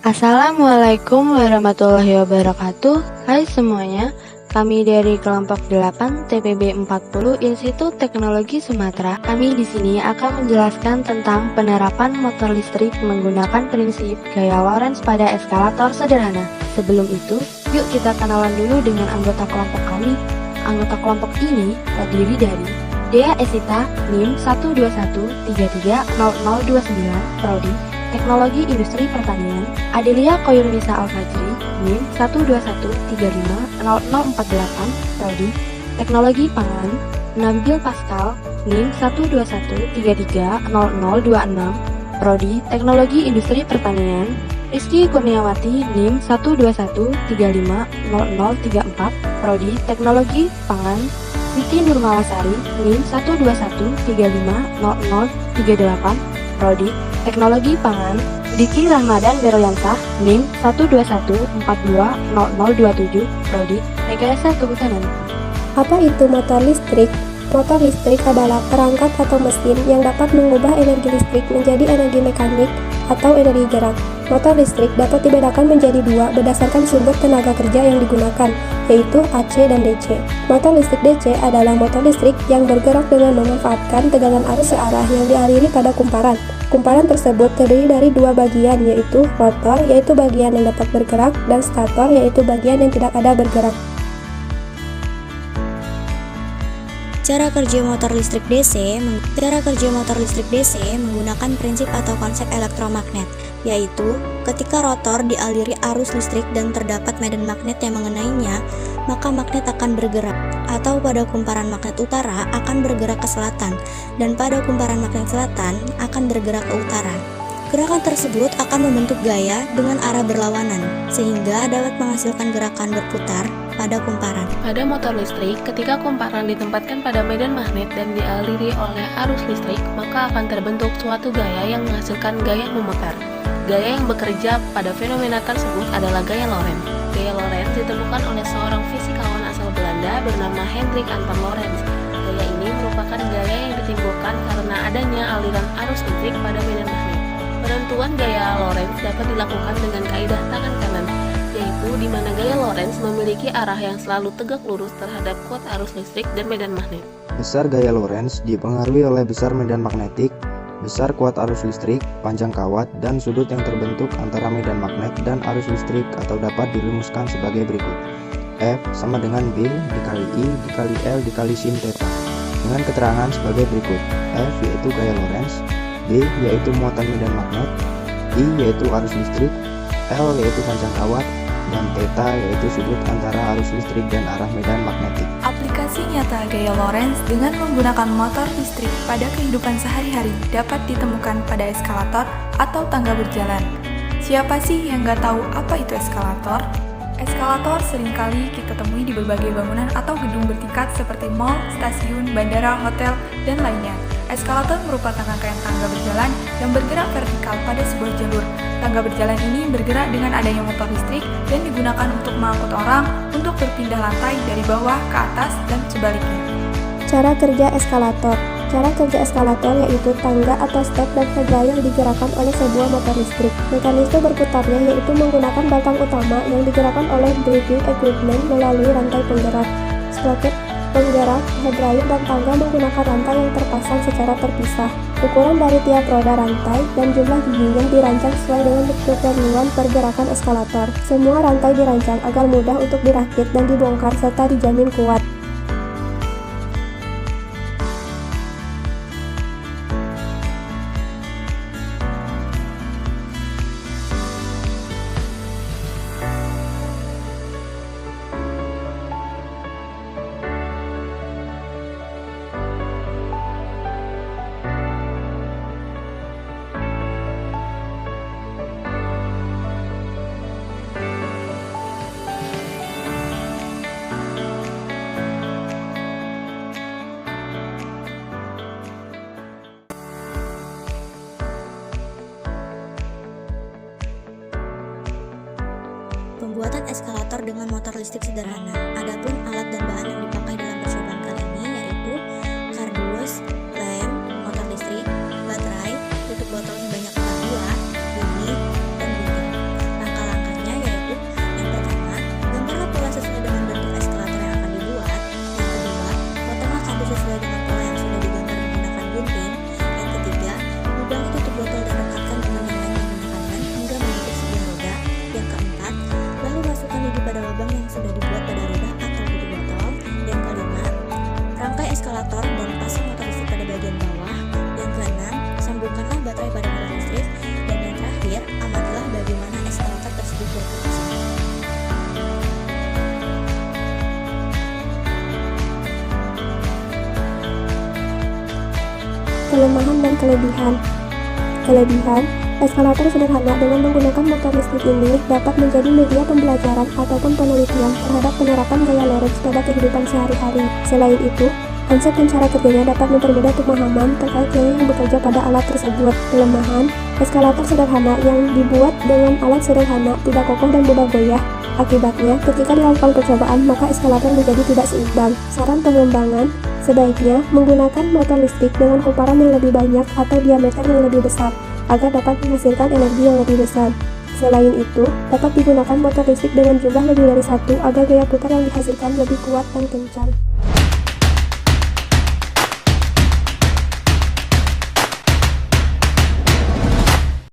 Assalamualaikum warahmatullahi wabarakatuh. Hai semuanya, kami dari kelompok 8 TPB 40 Institut Teknologi Sumatera. Kami di sini akan menjelaskan tentang penerapan motor listrik menggunakan prinsip gaya Lorentz pada eskalator sederhana. Sebelum itu, yuk kita kenalan dulu dengan anggota kelompok kami. Anggota kelompok ini terdiri dari Dea Esita, NIM 121330029, Prodi Teknologi Industri Pertanian, Adelia Koyurnisa Al-Fajri, NIM 121350048, Prodi Teknologi Pangan, Nabil Pascal, NIM 121330026, Prodi Teknologi Industri Pertanian, Rizky Kurniawati, NIM 121350034, Prodi Teknologi Pangan, Siti Nurmalasari, NIM 121350038, Prodi Teknologi Pangan, Diki Ramadan Beroyansah, NIM 121420027, Prodi Rekayasa Kehutanan. Apa itu motor listrik? Motor listrik adalah perangkat atau mesin yang dapat mengubah energi listrik menjadi energi mekanik atau energi gerak. Motor listrik dapat dibedakan menjadi dua berdasarkan sumber tenaga kerja yang digunakan, yaitu AC dan DC. Motor listrik DC adalah motor listrik yang bergerak dengan memanfaatkan tegangan arus searah yang dialiri pada kumparan. Kumparan tersebut terdiri dari dua bagian, yaitu rotor, yaitu bagian yang dapat bergerak, dan stator, yaitu bagian yang tidak ada bergerak. Cara kerja motor listrik DC menggunakan prinsip atau konsep elektromagnet, yaitu ketika rotor dialiri arus listrik dan terdapat medan magnet yang mengenainya, maka magnet akan bergerak, atau pada kumparan magnet utara akan bergerak ke selatan, dan pada kumparan magnet selatan akan bergerak ke utara. Gerakan tersebut akan membentuk gaya dengan arah berlawanan, sehingga dapat menghasilkan gerakan berputar pada kumparan. Pada motor listrik, ketika kumparan ditempatkan pada medan magnet dan dialiri oleh arus listrik, maka akan terbentuk suatu gaya yang menghasilkan gaya memutar. Gaya yang bekerja pada fenomena tersebut adalah gaya Lorentz. Gaya Lorentz ditemukan oleh seorang fisikawan asal Belanda bernama Hendrik Anton Lorentz. Gaya ini merupakan gaya yang ditimbulkan karena adanya aliran arus listrik pada medan magnet. Penentuan gaya Lorentz dapat dilakukan dengan kaidah tangan kanan, yaitu di mana gaya Lorentz memiliki arah yang selalu tegak lurus terhadap kuat arus listrik dan medan magnet. Besar gaya Lorentz dipengaruhi oleh besar medan magnetik, besar kuat arus listrik, panjang kawat, dan sudut yang terbentuk antara medan magnet dan arus listrik atau dapat dirumuskan sebagai berikut. F sama dengan B dikali I dikali L dikali sin theta, dengan keterangan sebagai berikut. F yaitu gaya Lorentz, B yaitu muatan medan magnet, I yaitu arus listrik, L yaitu panjang kawat, dan theta yaitu sudut antara arus listrik dan arah medan magnetik. Aplikasi nyata gaya Lorentz dengan menggunakan motor listrik pada kehidupan sehari-hari dapat ditemukan pada eskalator atau tangga berjalan. Siapa sih yang nggak tahu apa itu eskalator? Eskalator seringkali kita temui di berbagai bangunan atau gedung bertingkat seperti mall, stasiun, bandara, hotel, dan lainnya. Eskalator merupakan rangkaian tangga berjalan yang bergerak vertikal pada sebuah jalur. Tangga berjalan ini bergerak dengan adanya motor listrik dan digunakan untuk mengangkut orang untuk berpindah lantai dari bawah ke atas dan sebaliknya. Cara kerja eskalator. Cara kerja eskalator yaitu tangga atau step dan handrail yang digerakkan oleh sebuah motor listrik. Mekanisme berputarnya yaitu menggunakan batang utama yang digerakkan oleh driving equipment melalui rantai penggerak. Sprocket penggerak, handrail, dan tangga menggunakan rantai yang terpasang secara terpisah. Ukuran dari tiap roda rantai dan jumlah giginya dirancang sesuai dengan keperluan pergerakan eskalator. Semua rantai dirancang agar mudah untuk dirakit dan dibongkar serta dijamin kuat. Pembuatan eskalator dengan motor listrik sederhana. Adapun alat dan bahan yang dipakai dalam percobaan kali ini yaitu kardus, lem, motor listrik, baterai, tutup botol sebanyak 4 buah, gigi, dan gunting. kelemahan dan kelebihan. Kelebihan, eskalator sederhana dengan menggunakan motor listrik ini dapat menjadi media pembelajaran ataupun penelitian terhadap penerapan gaya Lorentz pada kehidupan sehari-hari. Selain itu, konsep dan cara kerjanya dapat mempermudah pemahaman terkait gaya yang bekerja pada alat tersebut. Kelemahan, eskalator sederhana yang dibuat dengan alat sederhana tidak kokoh dan mudah goyah. Akibatnya, ketika dilakukan percobaan, maka eskalator menjadi tidak seimbang. Saran pengembangan, sebaiknya menggunakan motor listrik dengan kumparan yang lebih banyak atau diameter yang lebih besar, agar dapat menghasilkan energi yang lebih besar. Selain itu, dapat digunakan motor listrik dengan jumlah lebih dari satu agar gaya putar yang dihasilkan lebih kuat dan kencang.